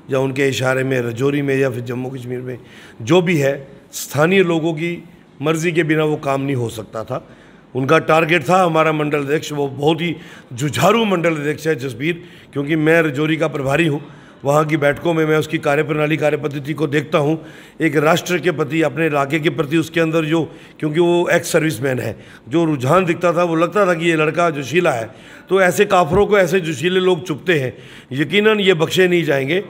या उनके इशारे में राजौरी में या फिर जम्मू कश्मीर में, जो भी है स्थानीय लोगों की मर्ज़ी के बिना वो काम नहीं हो सकता था। उनका टारगेट था। हमारा मंडल अध्यक्ष वो बहुत ही जुझारू मंडल अध्यक्ष है जसबीर, क्योंकि मैं राजौरी का प्रभारी हूँ। वहाँ की बैठकों में मैं उसकी कार्यप्रणाली कार्यपद्धति को देखता हूँ। एक राष्ट्र के प्रति, अपने इलाके के प्रति उसके अंदर जो, क्योंकि वो एक्स सर्विसमैन है, जो रुझान दिखता था वो लगता था कि ये लड़का जोशीला है। तो ऐसे काफरों को ऐसे जोशीले लोग चुपते हैं, यकीनन ये बख्शे नहीं जाएंगे।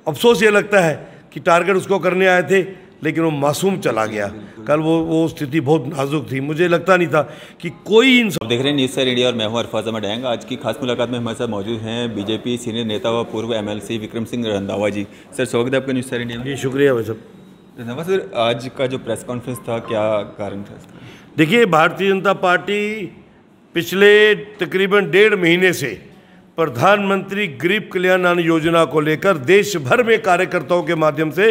अफसोस ये लगता है कि टारगेट उसको करने आए थे लेकिन वो मासूम चला गया। कल वो स्थिति बहुत नाजुक थी। मुझे लगता नहीं था कि कोई इंसान। देख रहे हैं न्यूज़ सर इंडिया और मैं हूं अरफाज अहमद डैंग। आज की खास मुलाकात में हमारे साथ मौजूद हैं बीजेपी सीनियर नेता व पूर्व एमएलसी विक्रम सिंह रंधावा जी। सर स्वागत है आपका न्यूज़ सर इंडिया में। जी शुक्रिया भाई साहब। रंधावा सर, आज का जो प्रेस कॉन्फ्रेंस था क्या कारण था इसका? देखिए, भारतीय जनता पार्टी पिछले तकरीबन 1.5 महीने से प्रधानमंत्री गरीब कल्याण अन्न योजना को लेकर देश भर में कार्यकर्ताओं के माध्यम से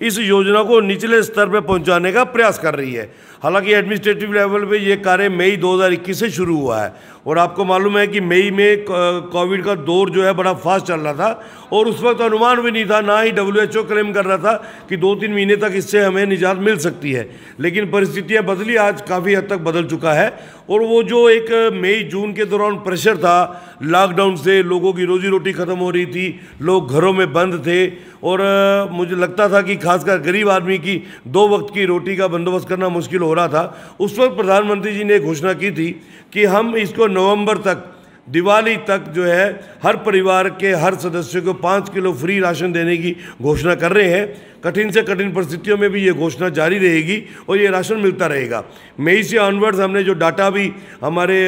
इस योजना को निचले स्तर पर पहुंचाने का प्रयास कर रही है। हालांकि एडमिनिस्ट्रेटिव लेवल पे ये कार्य मई 2021 से शुरू हुआ है और आपको मालूम है कि मई में कोविड का दौर जो है बड़ा फास्ट चल रहा था और उस वक्त अनुमान भी नहीं था, ना ही WHO क्लेम कर रहा था कि 2-3 महीने तक इससे हमें निजात मिल सकती है। लेकिन परिस्थितियां बदली, आज काफ़ी हद तक बदल चुका है। और वो जो एक मई जून के दौरान प्रेशर था लॉकडाउन से, लोगों की रोजी रोटी ख़त्म हो रही थी, लोग घरों में बंद थे और मुझे लगता था कि खासकर गरीब आदमी की 2 वक्त की रोटी का बंदोबस्त करना मुश्किल हो रहा था। उस वक्त प्रधानमंत्री जी ने घोषणा की थी कि हम इसको नवंबर तक, दिवाली तक जो है हर परिवार के हर सदस्य को 5 किलो फ्री राशन देने की घोषणा कर रहे हैं। कठिन से कठिन परिस्थितियों में भी ये घोषणा जारी रहेगी और ये राशन मिलता रहेगा। मई से ऑनवर्ड्स हमने जो डाटा भी हमारे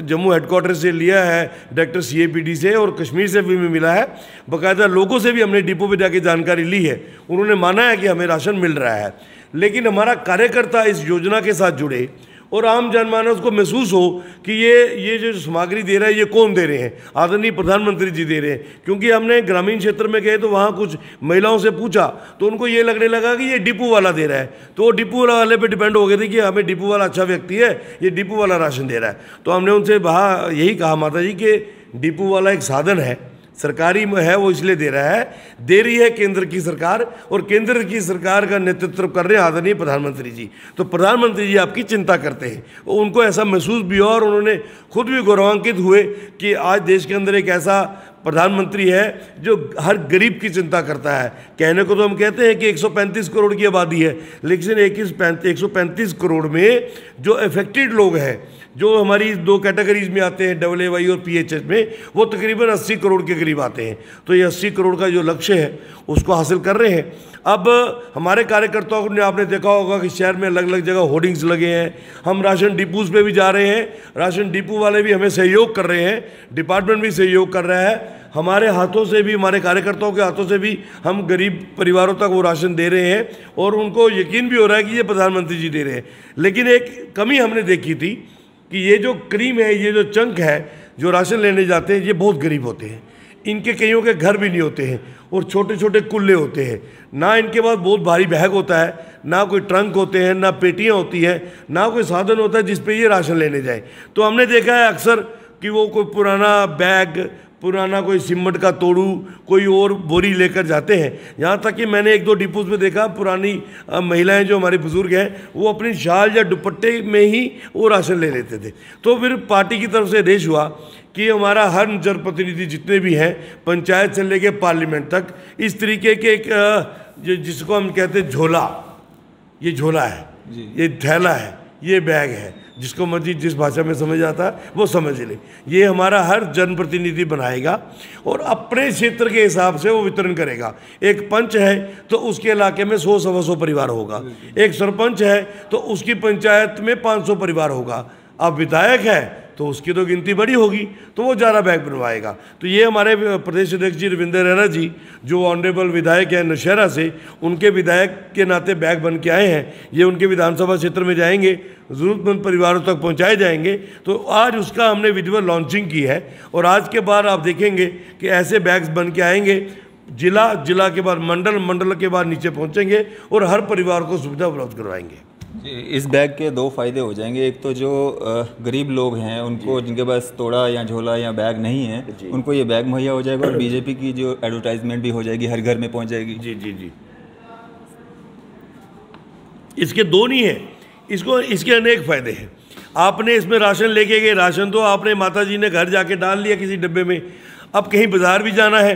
जम्मू हेडक्वार्टर से लिया है, डायरेक्टर CAPD से और कश्मीर से भी मिला है, बाकायदा लोगों से भी हमने डिपो पे जाके जानकारी ली है। उन्होंने माना है कि हमें राशन मिल रहा है। लेकिन हमारा कार्यकर्ता इस योजना के साथ जुड़े और आम जनमानस को महसूस हो कि ये जो सामग्री दे रहा है ये कौन दे रहे हैं, आदरणीय प्रधानमंत्री जी दे रहे हैं। क्योंकि हमने ग्रामीण क्षेत्र में गए तो वहाँ कुछ महिलाओं से पूछा तो उनको ये लगने लगा कि ये डिपो वाला दे रहा है। तो वो डिपो वाले पे डिपेंड हो गए थे कि हमें डिपो वाला अच्छा व्यक्ति है, ये डिपो वाला राशन दे रहा है। तो हमने उनसे यही कहा माता जी कि डिपो वाला एक साधन है, सरकारी में है, वो इसलिए दे रहा है, दे रही है केंद्र की सरकार और केंद्र की सरकार का नेतृत्व कर रहे हैं आदरणीय प्रधानमंत्री जी। तो प्रधानमंत्री जी आपकी चिंता करते हैं, उनको ऐसा महसूस भी हुआ और उन्होंने खुद भी गौरवान्वित हुए कि आज देश के अंदर एक ऐसा प्रधानमंत्री है जो हर गरीब की चिंता करता है। कहने को तो हम कहते हैं कि 135 करोड़ की आबादी है, लेकिन 135 करोड़ में जो अफेक्टेड लोग हैं, जो हमारी 2 कैटेगरीज में आते हैं AAY और PHS में, वो तकरीबन 80 करोड़ के करीब आते हैं। तो ये 80 करोड़ का जो लक्ष्य है उसको हासिल कर रहे हैं। अब हमारे कार्यकर्ताओं ने, आपने देखा होगा कि शहर में अलग अलग जगह होर्डिंग्स लगे हैं। हम राशन डिपोज पे भी जा रहे हैं, राशन डिपो वाले भी हमें सहयोग कर रहे हैं, डिपार्टमेंट भी सहयोग कर रहा है। हमारे हाथों से भी, हमारे कार्यकर्ताओं के हाथों से भी हम गरीब परिवारों तक वो राशन दे रहे हैं और उनको यकीन भी हो रहा है कि ये प्रधानमंत्री जी दे रहे हैं। लेकिन एक कमी हमने देखी थी कि ये जो क्रीम है, ये जो चंक है, जो राशन लेने जाते हैं, ये बहुत गरीब होते हैं। इनके कईयों के घर भी नहीं होते हैं और छोटे छोटे कुल्ले होते हैं। ना इनके पास बहुत भारी बैग होता है, ना कोई ट्रंक होते हैं, ना पेटियां होती हैं, ना कोई साधन होता है जिस पे ये राशन लेने जाए। तो हमने देखा है अक्सर कि वो कोई पुराना बैग, पुराना कोई सीमेंट का तोड़ू, कोई और बोरी लेकर जाते हैं। यहाँ तक कि मैंने 1-2 डिपोज में देखा, पुरानी महिलाएं जो हमारे बुजुर्ग हैं वो अपनी शाल या दुपट्टे में ही वो राशन ले लेते थे। तो फिर पार्टी की तरफ से आदेश हुआ कि हमारा हर जनप्रतिनिधि जितने भी हैं, पंचायत से लेके पार्लियामेंट तक, इस तरीके के एक जिसको हम कहते हैं झोला, ये झोला है, ये थैला है, ये बैग है, जिसको मर्जी जिस भाषा में समझ आता है वो समझ ले। ये हमारा हर जनप्रतिनिधि बनाएगा और अपने क्षेत्र के हिसाब से वो वितरण करेगा। एक पंच है तो उसके इलाके में 100-125 परिवार होगा, एक सरपंच है तो उसकी पंचायत में 500 परिवार होगा। अब विधायक है तो उसकी तो गिनती बड़ी होगी, तो वो ज़्यादा बैग बनवाएगा। तो ये हमारे प्रदेश अध्यक्ष जी रविंद्र रैना जी, जो ऑनरेबल विधायक हैं नौशहरा से, उनके विधायक के नाते बैग बन के आए हैं। ये उनके विधानसभा क्षेत्र में जाएंगे, ज़रूरतमंद परिवारों तक पहुंचाए जाएंगे। तो आज उसका हमने विधिवत लॉन्चिंग की है और आज के बाद आप देखेंगे कि ऐसे बैग्स बन के आएंगे, जिला के बाद मंडल के बाद नीचे पहुँचेंगे और हर परिवार को सुविधा उपलब्ध करवाएंगे। इस बैग के दो फ़ायदे हो जाएंगे। एक तो जो गरीब लोग हैं उनको, जिनके पास तोड़ा या झोला या बैग नहीं है, उनको ये बैग मुहैया हो जाएगा और बीजेपी की जो एडवर्टाइजमेंट भी हो जाएगी, हर घर में पहुंच जाएगी। जी जी जी, इसके दो नहीं है, इसके अनेक फ़ायदे हैं। आपने इसमें राशन लेके गए, राशन तो आपने माता जी ने घर जाके डाल लिया किसी डब्बे में। अब कहीं बाज़ार भी जाना है,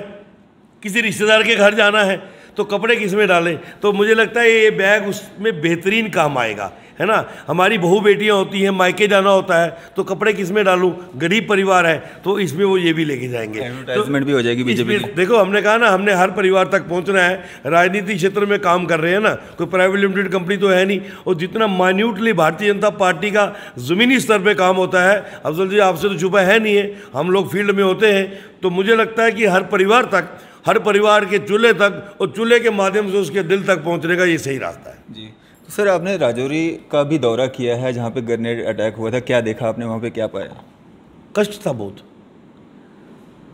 किसी रिश्तेदार के घर जाना है, तो कपड़े किस में डालें? तो मुझे लगता है ये बैग उसमें बेहतरीन काम आएगा, है ना। हमारी बहू बेटियां होती हैं, मायके जाना होता है, तो कपड़े किस में डालूं? गरीब परिवार है तो इसमें वो ये भी लेके जाएंगे, एडवर्टाइजमेंट भी हो जाएगी बीजेपी। देखो हमने कहा ना, हमने हर परिवार तक पहुंचना है। राजनीति क्षेत्र में काम कर रहे हैं ना, कोई प्राइवेट लिमिटेड कंपनी तो है नहीं। और जितना माइन्यूटली भारतीय जनता पार्टी का ज़मीनी स्तर पर काम होता है, अफजल जी आपसे तो छुपा है नहीं है, हम लोग फील्ड में होते हैं, तो मुझे लगता है कि हर परिवार तक, हर परिवार के चूल्हे तक और चूल्हे के माध्यम से उसके दिल तक पहुंचने का ये सही रास्ता है। जी, तो सर आपने राजौरी का भी दौरा किया है जहां पे ग्रेनेड अटैक हुआ था, क्या देखा आपने वहां पे, क्या पाया? कष्ट था बहुत,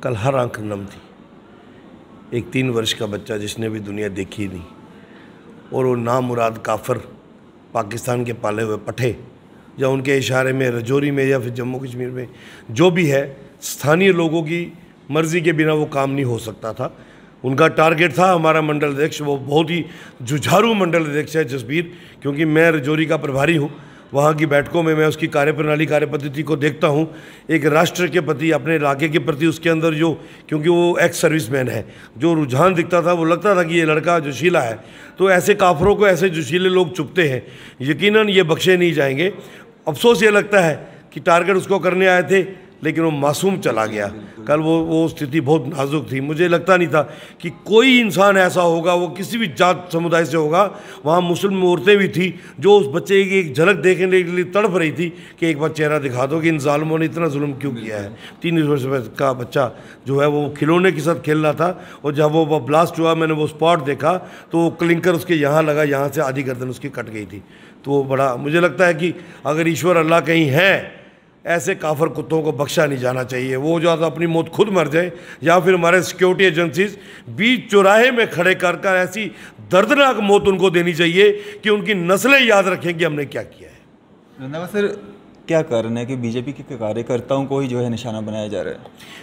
कल हर आंख नम थी। एक 3 वर्ष का बच्चा जिसने भी दुनिया देखी नहीं, और वो नामुराद काफिर पाकिस्तान के पाले हुए पठे, या उनके इशारे में राजौरी में या फिर जम्मू कश्मीर में जो भी है, स्थानीय लोगों की मर्ज़ी के बिना वो काम नहीं हो सकता था। उनका टारगेट था हमारा मंडल अध्यक्ष, वो बहुत ही जुझारू मंडल अध्यक्ष है जसबीर, क्योंकि मैं राजौरी का प्रभारी हूँ। वहाँ की बैठकों में मैं उसकी कार्यप्रणाली, कार्यपद्धति को देखता हूँ। एक राष्ट्र के प्रति, अपने इलाके के प्रति उसके अंदर जो, क्योंकि वो एक्स सर्विसमैन है, जो रुझान दिखता था, वो लगता था कि ये लड़का जोशीला है। तो ऐसे काफरों को ऐसे जोशीले लोग चुपते हैं, यकीनन ये बख्शे नहीं जाएंगे। अफसोस ये लगता है कि टारगेट उसको करने आए थे, लेकिन वो मासूम चला गया। कल वो स्थिति बहुत नाजुक थी। मुझे लगता नहीं था कि कोई इंसान ऐसा होगा, वो किसी भी जात समुदाय से होगा। वहाँ मुस्लिम औरतें भी थी जो उस बच्चे की एक झलक देखने के लिए तड़प रही थी कि एक बार चेहरा दिखा दो कि इन जालिमों ने इतना जुल्म क्यों किया है। 3 वर्ष का बच्चा जो है वो खिलौने के साथ खेल रहा था, और जब वो ब्लास्ट हुआ, मैंने वो स्पॉट देखा, तो वो क्लिंकर उसके यहाँ लगा, यहाँ से आधी गर्दन उसकी कट गई थी। तो वो बड़ा, मुझे लगता है कि अगर ईश्वर अल्लाह कहीं है, ऐसे काफर कुत्तों को बख्शा नहीं जाना चाहिए। वो जो अपनी मौत खुद मर जाए, या फिर हमारे सिक्योरिटी एजेंसीज बीच चौराहे में खड़े कर कर ऐसी दर्दनाक मौत उनको देनी चाहिए कि उनकी नस्लें याद रखें कि हमने क्या किया है। रंधावा सर, क्या कारण है कि बीजेपी के कार्यकर्ताओं को ही जो है निशाना बनाया जा रहा है?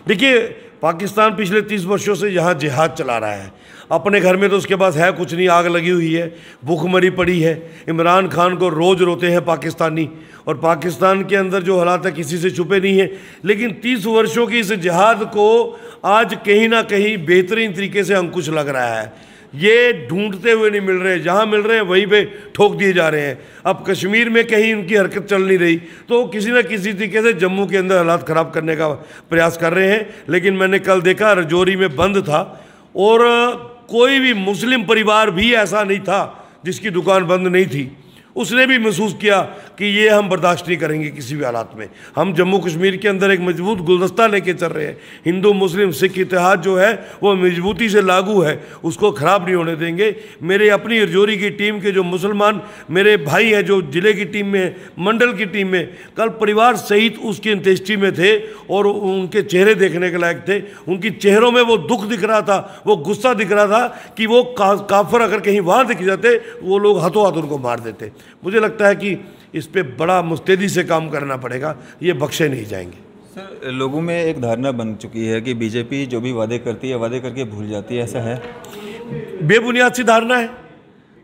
देखिए, पाकिस्तान पिछले 30 वर्षों से यहाँ जिहाद चला रहा है। अपने घर में तो उसके पास है कुछ नहीं, आग लगी हुई है, भूखमरी पड़ी है। इमरान खान को रोज़ रोते हैं पाकिस्तानी, और पाकिस्तान के अंदर जो हालात है किसी से छुपे नहीं है। लेकिन 30 वर्षों की इस जिहाद को आज कहीं ना कहीं बेहतरीन तरीके से अंकुश लग रहा है। ये ढूंढते हुए नहीं मिल रहे, जहाँ मिल रहे हैं वहीं पे ठोक दिए जा रहे हैं। अब कश्मीर में कहीं उनकी हरकत चल नहीं रही, तो किसी न किसी तरीके से जम्मू के अंदर हालात ख़राब करने का प्रयास कर रहे हैं। लेकिन मैंने कल देखा राजौरी में बंद था, और कोई भी मुस्लिम परिवार भी ऐसा नहीं था जिसकी दुकान बंद नहीं थी। उसने भी महसूस किया कि ये हम बर्दाश्त नहीं करेंगे किसी भी हालात में। हम जम्मू कश्मीर के अंदर एक मजबूत गुलदस्ता लेके चल रहे हैं। हिंदू मुस्लिम सिख इत्तेहाद जो है वो मजबूती से लागू है, उसको ख़राब नहीं होने देंगे। मेरे अपनी राजौरी की टीम के जो मुसलमान मेरे भाई हैं, जो ज़िले की टीम में, मंडल की टीम में, कल परिवार सहित उसकी अंत्येष्टि में थे, और उनके चेहरे देखने के लायक थे। उनकी चेहरों में वो दुख दिख रहा था, वो गुस्सा दिख रहा था कि वो काफिर अगर कहीं वहाँ दिख जाते, वो लोग हाथों हाथ उनको मार देते। मुझे लगता है कि इस पे बड़ा मुस्तैदी से काम करना पड़ेगा, ये बख्शे नहीं जाएंगे। सर, लोगों में एक धारणा बन चुकी है कि बीजेपी जो भी वादे करती है, वादे करके भूल जाती है, ऐसा है? बेबुनियाद सी धारणा है।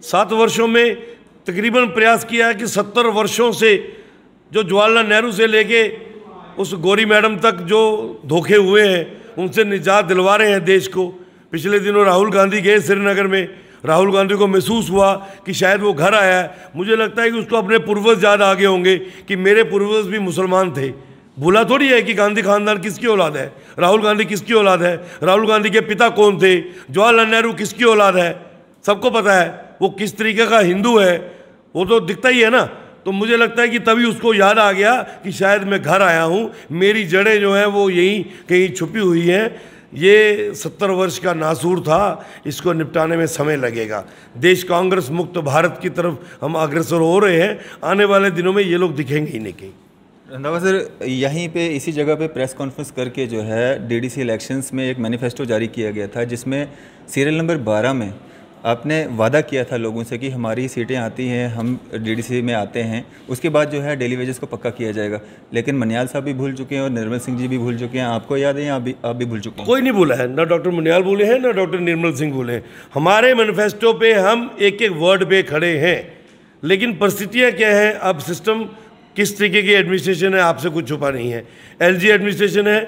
7 वर्षों में तकरीबन प्रयास किया है कि 70 वर्षों से जो जवाहरलाल नेहरू से लेके उस गौरी मैडम तक जो धोखे हुए हैं, उनसे निजात दिलवा रहे हैं देश को। पिछले दिनों राहुल गांधी गए श्रीनगर में, राहुल गांधी को महसूस हुआ कि शायद वो घर आया है। मुझे लगता है कि उसको अपने पूर्वज याद आगे होंगे कि मेरे पूर्वज भी मुसलमान थे। भूला थोड़ी है कि गांधी खानदान किसकी औलाद है, राहुल गांधी किसकी औलाद है, राहुल गांधी के पिता कौन थे, जवाहरलाल नेहरू किसकी औलाद है, सबको पता है। वो किस तरीके का हिंदू है वो तो दिखता ही है ना। तो मुझे लगता है कि तभी उसको याद आ गया कि शायद मैं घर आया हूँ, मेरी जड़ें जो हैं वो यहीं कहीं छुपी हुई हैं। ये 70 वर्ष का नासूर था, इसको निपटाने में समय लगेगा। देश कांग्रेस मुक्त भारत की तरफ हम अग्रसर हो रहे हैं। आने वाले दिनों में ये लोग दिखेंगे ही नहीं कहीं। रंधावा सर, यहीं पे इसी जगह पे प्रेस कॉन्फ्रेंस करके जो है डीडीसी इलेक्शंस में एक मैनिफेस्टो जारी किया गया था, जिसमें सीरियल नंबर 12 में आपने वादा किया था लोगों से कि हमारी सीटें आती हैं, हम डीडीसी में आते हैं, उसके बाद जो है डेली वेजेस को पक्का किया जाएगा। लेकिन मनियाल साहब भी भूल चुके हैं और निर्मल सिंह जी भी भूल चुके हैं। आपको याद है या आप भी भूल चुके हैं? कोई नहीं भूला है, ना डॉक्टर मनियाल भूले हैं ना डॉक्टर निर्मल सिंह भूले हैं। हमारे मैनिफेस्टो पे हम एक एक वर्ड पे खड़े हैं, लेकिन परिस्थितियाँ क्या हैं, अब सिस्टम किस तरीके की एडमिनिस्ट्रेशन है आपसे कुछ छुपा नहीं है। एलजी एडमिनिस्ट्रेशन है,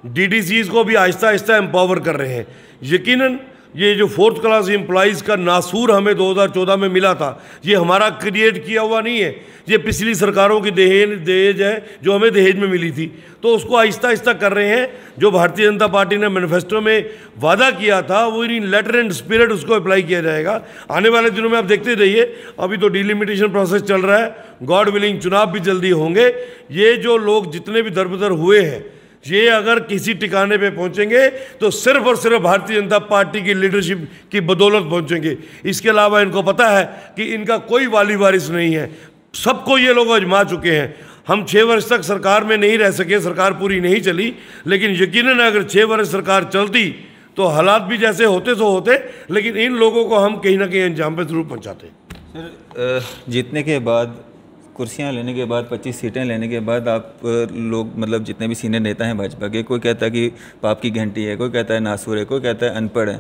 डीडीसीज को भी आहिस्ता आहिस्ता एम्पावर कर रहे हैं। यकीनन ये जो 4th क्लास एम्प्लॉइज़ का नासूर हमें 2014 में मिला था, ये हमारा क्रिएट किया हुआ नहीं है, ये पिछली सरकारों की दहेज है जो हमें दहेज में मिली थी। तो उसको आहिस्ता आहिस्ता कर रहे हैं। जो भारतीय जनता पार्टी ने मैनिफेस्टो में वादा किया था वो इन लेटर एंड स्पिरिट उसको अप्लाई किया जाएगा। आने वाले दिनों में आप देखते रहिए, अभी तो डिलिमिटेशन प्रोसेस चल रहा है, गॉड विलिंग चुनाव भी जल्दी होंगे। ये जो लोग जितने भी दरबदर हुए हैं, ये अगर किसी ठिकाने पे पहुंचेंगे तो सिर्फ और सिर्फ भारतीय जनता पार्टी की लीडरशिप की बदौलत पहुंचेंगे। इसके अलावा इनको पता है कि इनका कोई वाली वारिस नहीं है, सबको ये लोग आजमा चुके हैं। हम 6 वर्ष तक सरकार में नहीं रह सके, सरकार पूरी नहीं चली, लेकिन यकीनन अगर 6 वर्ष सरकार चलती तो हालात भी जैसे होते सो होते, लेकिन इन लोगों को हम कहीं ना कहीं अंजाम पे जरूर पहुँचाते। सर, जीतने के बाद, कुर्सियां लेने के बाद, 25 सीटें लेने के बाद आप लोग, मतलब जितने भी सीनियर नेता हैं भाजपा के, कोई कहता है कि पाप की घंटी है, कोई कहता है नासूर है, कोई कहता है अनपढ़ है।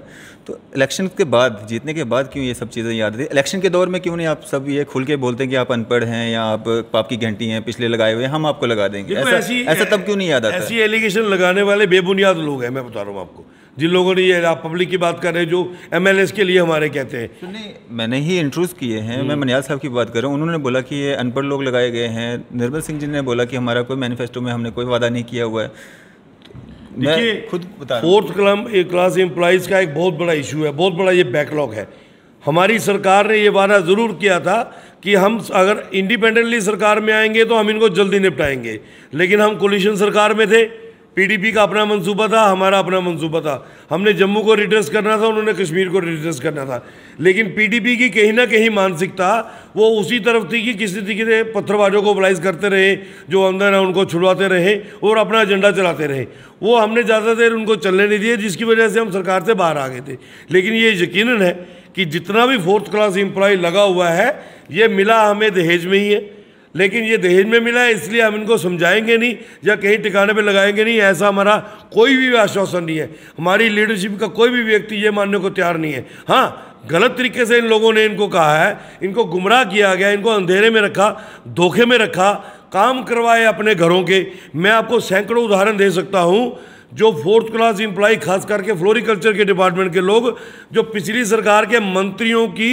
तो इलेक्शन के बाद, जीतने के बाद क्यों ये सब चीज़ें याद आती? इलेक्शन के दौर में क्यों नहीं आप सब ये खुल के बोलते हैं कि आप अनपढ़ हैं या आप पाप की घंटी हैं, पिछले लगाए हुए हैं, हम आपको लगा देंगे? ऐसा तब क्यों नहीं याद आता? ऐसी एलिगेशन लगाने वाले बेबुनियाद लोग हैं, मैं बता रहा हूँ आपको। जिन लोगों ने ये, आप पब्लिक की बात कर रहे हैं, जो एमएलएस के लिए हमारे कहते हैं, तो नहीं, मैंने ही इंट्रोड्यूस किए हैं। मैं मनियाल साहब की बात कर रहा हूँ। उन्होंने बोला कि ये अनपढ़ लोग लगाए गए हैं। निर्मल सिंह जी ने बोला कि हमारा कोई मैनिफेस्टो में हमने कोई वादा नहीं किया हुआ है। देखिए, खुद बता, 4th क्लास एम्प्लॉइज़ का एक बहुत बड़ा इशू है, बहुत बड़ा ये बैकलॉग है। हमारी सरकार ने ये वादा ज़रूर किया था कि हम अगर इंडिपेंडेंटली सरकार में आएंगे तो हम इनको जल्दी निपटाएंगे, लेकिन हम कोलिशन सरकार में थे। पीडीपी का अपना मंसूबा था, हमारा अपना मंसूबा था। हमने जम्मू को रिड्रेस करना था, उन्होंने कश्मीर को रिड्रेस करना था। लेकिन पीडीपी की कहीं ना कहीं मानसिकता वो उसी तरफ थी कि किसी तरीके से पत्थरबाजों को मोबिलाइज करते रहे, जो अंदर है उनको छुड़वाते रहे और अपना एजेंडा चलाते रहे। वो हमने ज़्यादा देर उनको चलने नहीं दिए, जिसकी वजह से हम सरकार से बाहर आ गए थे। लेकिन ये यकीनन है कि जितना भी 4th क्लास एम्प्लॉय लगा हुआ है, ये मिला हमें दहेज में ही है। लेकिन ये दहेज में मिला है इसलिए हम इनको समझाएंगे नहीं या कहीं ठिकाने पे लगाएंगे नहीं, ऐसा हमारा कोई भी आश्वासन नहीं है। हमारी लीडरशिप का कोई भी व्यक्ति ये मानने को तैयार नहीं है। हाँ, गलत तरीके से इन लोगों ने इनको कहा है, इनको गुमराह किया गया, इनको अंधेरे में रखा, धोखे में रखा, काम करवाए अपने घरों के। मैं आपको सैकड़ों उदाहरण दे सकता हूँ। जो 4th क्लास एम्प्लॉय, खास करके फ्लोरिकल्चर के डिपार्टमेंट के लोग, जो पिछली सरकार के मंत्रियों की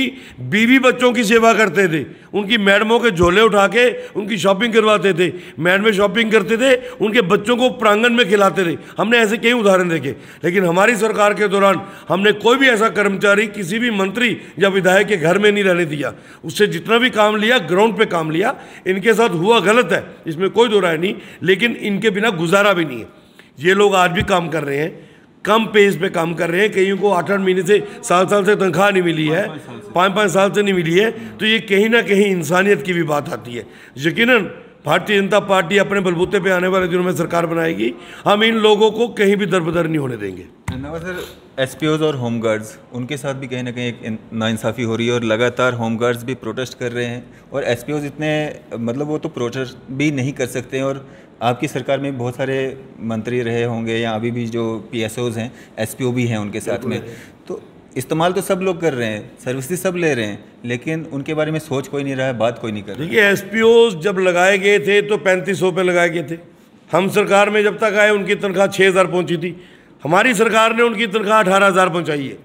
बीवी बच्चों की सेवा करते थे, उनकी मैडमों के झोले उठा के उनकी शॉपिंग करवाते थे, मैडमें शॉपिंग करते थे, उनके बच्चों को प्रांगण में खिलाते थे। हमने ऐसे कई उदाहरण देखे। लेकिन हमारी सरकार के दौरान हमने कोई भी ऐसा कर्मचारी किसी भी मंत्री या विधायक के घर में नहीं रहने दिया। उससे जितना भी काम लिया, ग्राउंड पे काम लिया। इनके साथ हुआ गलत है, इसमें कोई दो राय नहीं, लेकिन इनके बिना गुजारा भी नहीं है। ये लोग आज भी काम कर रहे हैं, कम पेज पे काम कर रहे हैं। कईयों को 8-8 महीने से, साल से तनख्वाह नहीं मिली है, 5-5 साल से नहीं मिली है। तो ये कहीं ना कहीं इंसानियत की भी बात आती है। यकीनन भारतीय जनता पार्टी अपने बलबूते पे आने वाले दिनों में सरकार बनाएगी। हम इन लोगों को कहीं भी दरबदर नहीं होने देंगे। धन्यवाद सर। एसपीओज और होमगार्ड्स, उनके साथ भी कहीं ना कहीं एक नाइंसाफ़ी हो रही है और लगातार होमगार्ड्स भी प्रोटेस्ट कर रहे हैं और एसपीओज इतने, मतलब वो तो प्रोटेस्ट भी नहीं कर सकते हैं। और आपकी सरकार में बहुत सारे मंत्री रहे होंगे या अभी भी जो पीएसओज हैं, एसपीओ भी हैं उनके साथ में, तो इस्तेमाल तो सब लोग कर रहे हैं, सर्विसेज सब ले रहे हैं, लेकिन उनके बारे में सोच कोई नहीं रहा है, बात कोई नहीं कर रहा। देखिए, एसपीओज जब लगाए गए थे तो 3500 पे लगाए गए थे। हम सरकार में जब तक आए उनकी तनख्वाह 6000 पहुंची थी। हमारी सरकार ने उनकी तनख्वाह 18000 पहुंचाई है।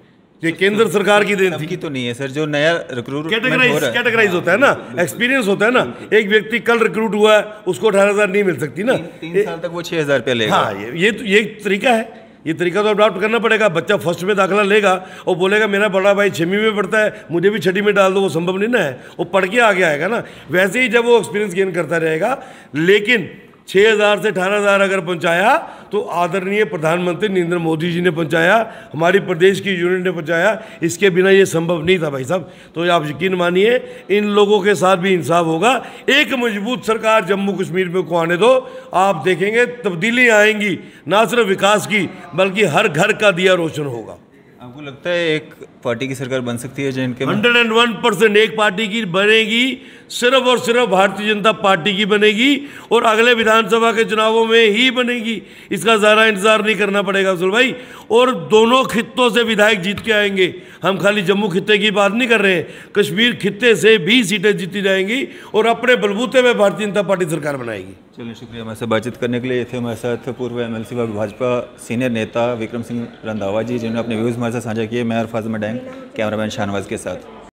ये केंद्र सरकार की देन थी। तो नहीं है सर, जो नया रिक्रूट कैटेगराइज होता है ना, एक्सपीरियंस होता है ना। एक व्यक्ति कल रिक्रूट हुआ है, उसको 18000 नहीं मिल सकती ना। 3 साल तक वो 6000 रुपया लेगा। हाँ, ये तरीका है। ये तरीका तो अडॉप्ट करना पड़ेगा। बच्चा फर्स्ट में दाखिला लेगा और बोलेगा मेरा बड़ा भाई 6वीं में पढ़ता है, मुझे भी 6ठी में डाल दो, वो संभव नहीं ना है। वो पढ़ के आगे आएगा ना। वैसे ही जब वो एक्सपीरियंस गेन करता रहेगा। लेकिन 6000 से 18000 अगर पहुंचाया तो आदरणीय प्रधानमंत्री नरेंद्र मोदी जी ने पहुंचाया, हमारी प्रदेश की यूनिट ने पहुंचाया। इसके बिना ये संभव नहीं था भाई साहब। तो आप यकीन मानिए, इन लोगों के साथ भी इंसाफ होगा। एक मजबूत सरकार जम्मू कश्मीर में को आने दो, आप देखेंगे तब्दीली आएंगी, ना सिर्फ विकास की बल्कि हर घर का दिया रोशन होगा। आपको लगता है एक पार्टी की सरकार बन सकती है जिनके 101% एक पार्टी की बनेगी, सिर्फ और सिर्फ भारतीय जनता पार्टी की बनेगी और अगले विधानसभा के चुनावों में ही बनेगी। इसका ज़्यादा इंतजार नहीं करना पड़ेगा अफजल भाई। और दोनों खित्तों से विधायक जीत के आएंगे। हम खाली जम्मू खित्ते की बात नहीं कर रहे हैं, कश्मीर खित्ते से भी सीटें जीती जाएंगी और अपने बलबूते में भारतीय जनता पार्टी सरकार बनाएगी। चलिए, शुक्रिया हमारे साथ बातचीत करने के लिए। थे हमारे साथ पूर्व MLC व भाजपा सीनियर नेता विक्रम सिंह रंधावा जी, जिन्होंने अपने व्यूज़ हमारे साथ साझा किए। मैं और फाजिमा डैंग कैमरामैन शाहनवाज के साथ।